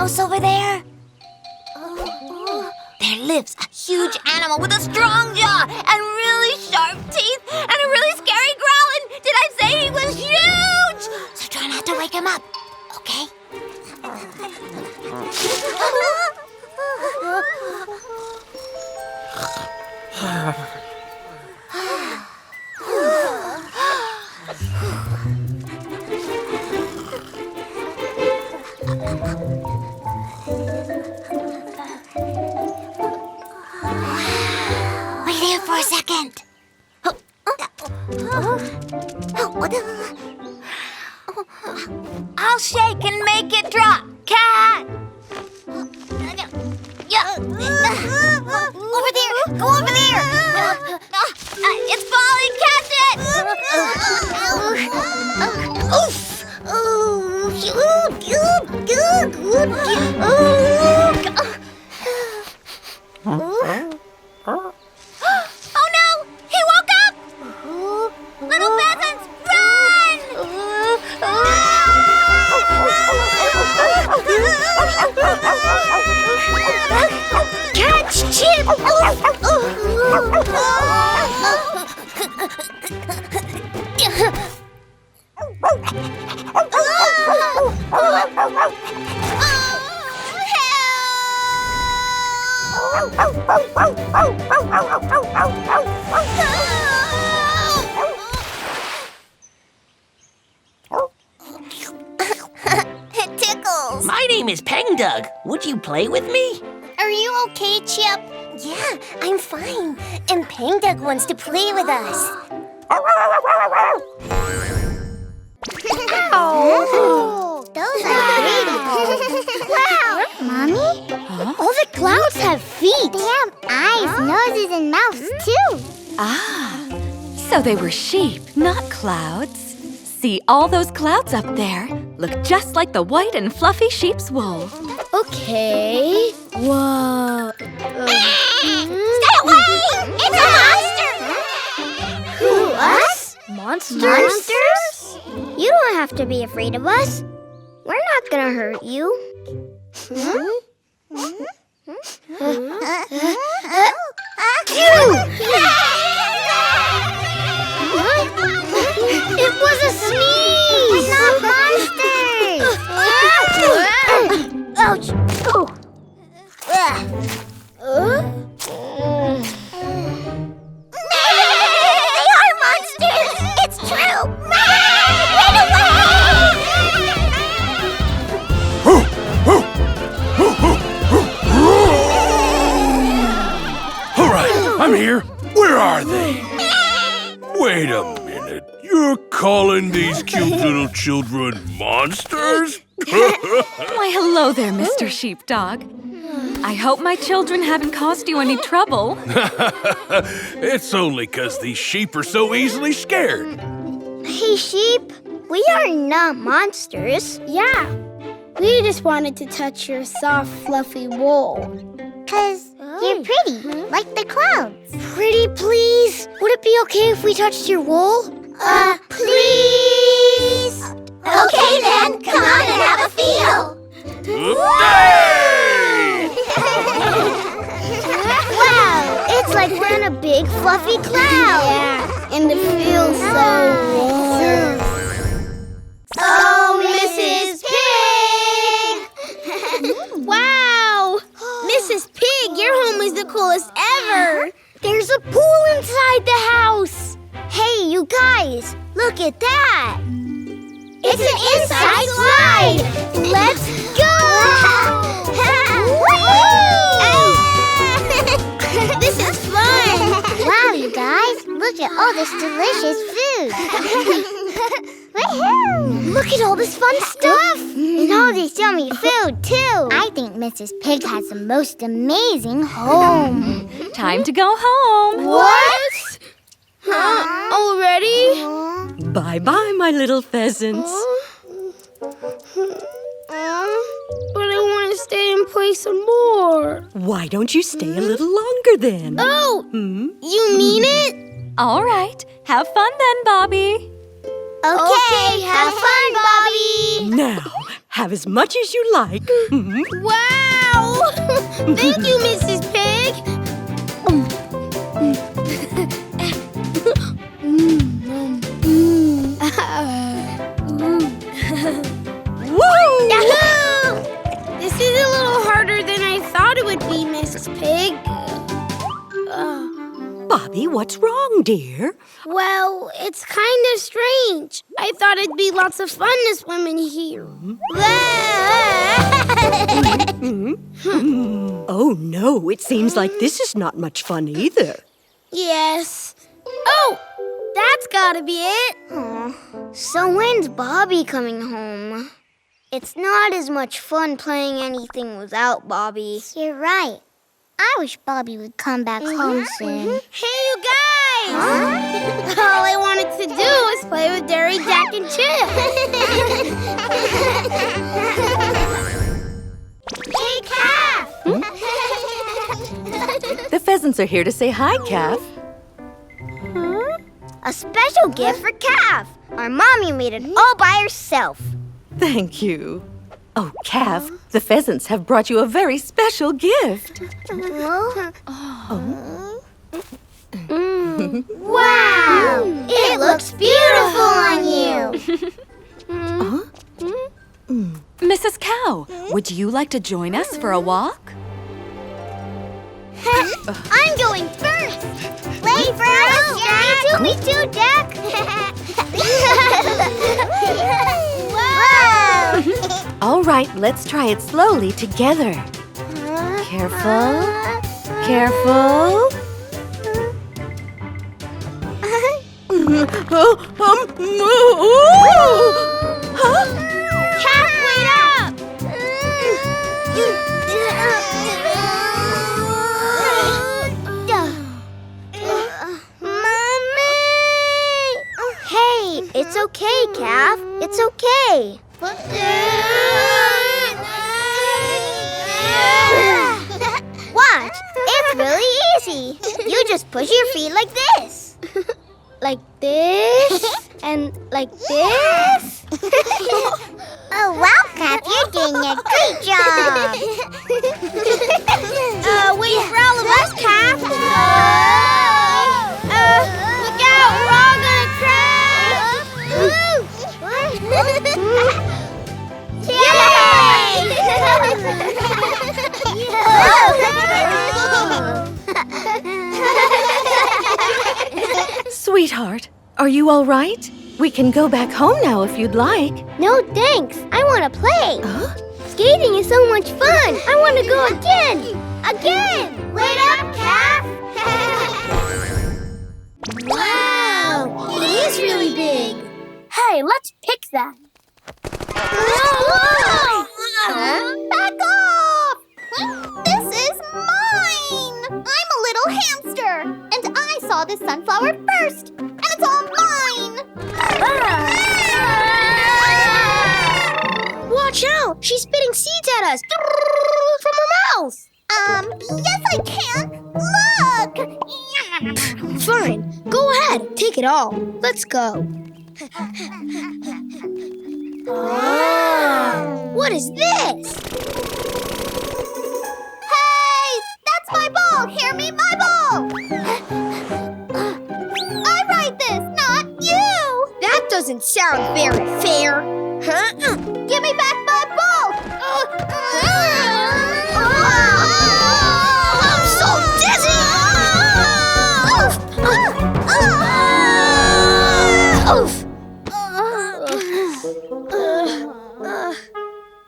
house over there? There lives a huge animal with a strong jaw and really sharp teeth and a really scary growl. And did I say he was huge? So try not to wake him up, okay? Wait here for a second. I'll shake and make it drop. Cat! Over there! Go over there! It's falling! Catch it! Oh no! He woke up! Little pheasants, run! Catch Chip! It tickles. My name is Pengdug. Would you play with me? Are you okay, Chip? Yeah, I'm fine. And Pangdug wants to play with us. Oh, those are pretty. Wow, Mommy? All the clouds have feet. They have eyes, noses, and mouths, too. Ah, so they were sheep, not clouds. See all those clouds up there? Look just like the white and fluffy sheep's wool. Okay. Whoa. Stay away! It's a monster! Who, us? Monsters? Monsters? You don't have to be afraid of us. We're not gonna hurt you. It was a sneeze! We're not monsters! Ouch! They are monsters! It's true! Run away! All right, I'm here. Where are they? Wait a minute. You're calling these cute little children monsters? Why, hello there, Mr. Sheepdog. I hope my children haven't caused you any trouble. It's only 'cause these sheep are so easily scared. Hey, sheep. We are not monsters. Yeah. We just wanted to touch your soft, fluffy wool. 'Cause you're pretty, like the clouds. Pretty, please? Would it be okay if we touched your wool? Please? Okay, then. Come on and have a feel. Wow, it's like we're in a big, fluffy cloud. Yeah, and it feels so warm. Oh, Mrs. Pig! Wow! Mrs. Pig, your home is the coolest ever! There's a pool inside the house! Hey, you guys, look at that! It's an inside slide! Let's go! This is fun! Wow, you guys, look at all this delicious food! Woohoo! Look at all this fun stuff! And all this yummy food, too! I think Mrs. Pig has the most amazing home. Time to go home. What? Already? Bye-bye, my little pheasants. But I want to stay and play some more. Why don't you stay a little longer then? Oh! You mean it? All right. Have fun then, Bobby. Okay, have fun, Bobby! Now, Have as much as you like. Wow! Thank you, Mrs. Pig. Woo! Yahoo! This is a little harder than I thought it would be, Mrs. Pig. Bobby, what's wrong, dear? Well, it's kind of strange. I thought it'd be lots of fun to swim in here. Oh, no, it seems like this is not much fun either. Yes. Oh, that's gotta be it. So when's Bobby coming home? It's not as much fun playing anything without Bobby. You're right. I wish Bobby would come back home soon. Hey, you guys! All I wanted to do was play with Derry, Jack, and Chip. Hey, Calf! The pheasants are here to say hi, Calf. A special gift for Calf. Our mommy made it all by herself. Thank you. Oh, Calf, the pheasants have brought you a very special gift. Wow! It looks beautiful on you. Mrs. Cow, would you like to join us for a walk? I'm going first. Play first, Jack. Me too, Jack. Whoa! All right, let's try it slowly together. Careful. Careful. Calf, wait up! Hey, it's okay, Calf. It's okay. Watch, it's really easy. You just push your feet like this. Like this and like this. Oh, wow, Calf, you're doing a great job. Wait for all of us, Calf. Look out, we're all gonna Sweetheart, are you all right? We can go back home now if you'd like. No, thanks. I want to play. Huh? Skating is so much fun. I want to go again. Again. Wait up, Calf. Wow, it is really big. Hey, let's pick that. Back off! This is mine! I'm a little hamster, and I saw this sunflower first, and it's all mine! Watch out! She's spitting seeds at us from her mouth. Yes I can! Look! Fine, go ahead, take it all. Let's go. What is this? Hey! That's my ball! Hear me, my ball! I ride this, not you! That doesn't sound very fair. Give me back my ball! I'm so dizzy!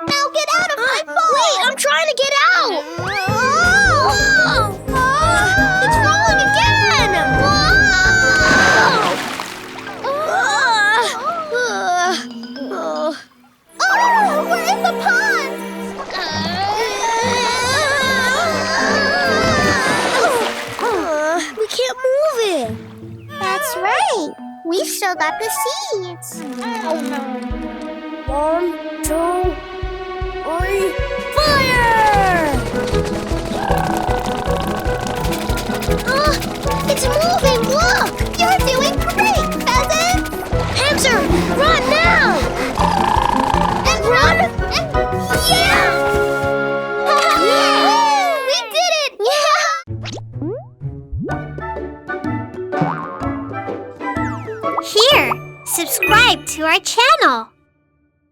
Now get out of my ball! Wait, I'm trying to get out! It's rolling again! We're in the pond! We can't move it. That's right. We still got the seeds. Oh no. 1, 2, 3, fire! It's moving! Look! You're doing great, Pheasant! Hamster, run now! And run! And here. Subscribe to our channel.